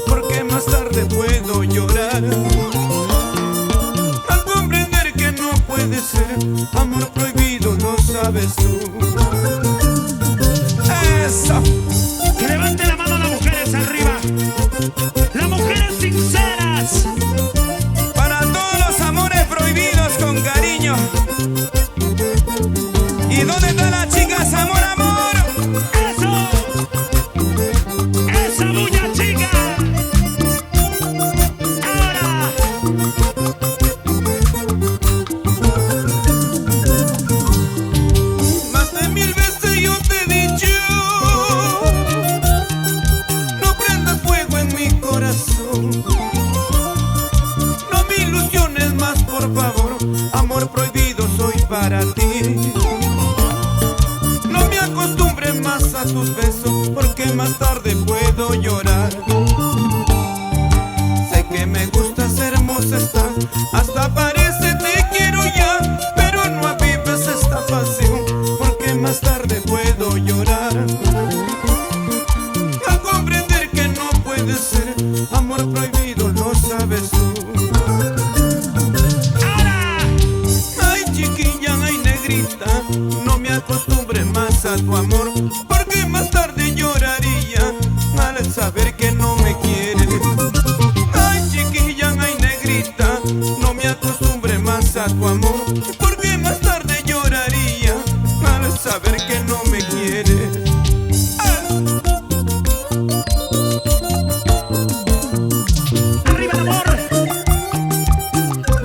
porque más tarde puedo llorar. Al comprender que no puede ser amor prohibido, lo sabes tú. Eso. Que levante la mano las mujeres arriba. Las mujeres sinceras. Para todos los amores prohibidos con cariño. ¿Y dónde están las chicas, amor, amor? ¡Eso! ¡Esa bulla, chica! ¡Ahora! Más de 1000 veces yo te he dicho, no prendas fuego en mi corazón. No me ilusiones más, por favor. Amor prohibido soy para ti. No me acostumbre más a tus besos, porque más tarde puedo llorar. Sé que me gustas, hermosa estás, hasta parece te quiero ya, pero no avives esta pasión, porque más tarde puedo llorar. Al comprender que no puede ser amor prohibido, lo sabes tú. Ay, chiquilla, ay, negrita, no me acostumbre más a tu amor, porque más tarde lloraría al saber que no me quieres. Ay, chiquilla, ay, negrita, no me acostumbre más a tu amor, porque más tarde lloraría al saber que no me quieres. ¡Arriba el amor!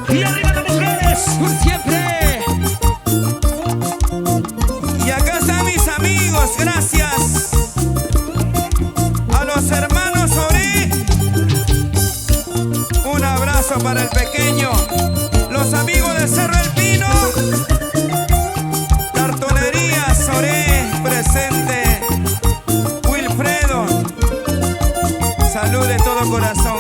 ¡Y arriba las mujeres! Por siempre. Y acá están mis amigos, gracias a los hermanos Oré. Un abrazo para el pequeño. Los amigos de Cerro El Pino. Cartonerías Oré presente. Wilfredo. Salud de todo corazón.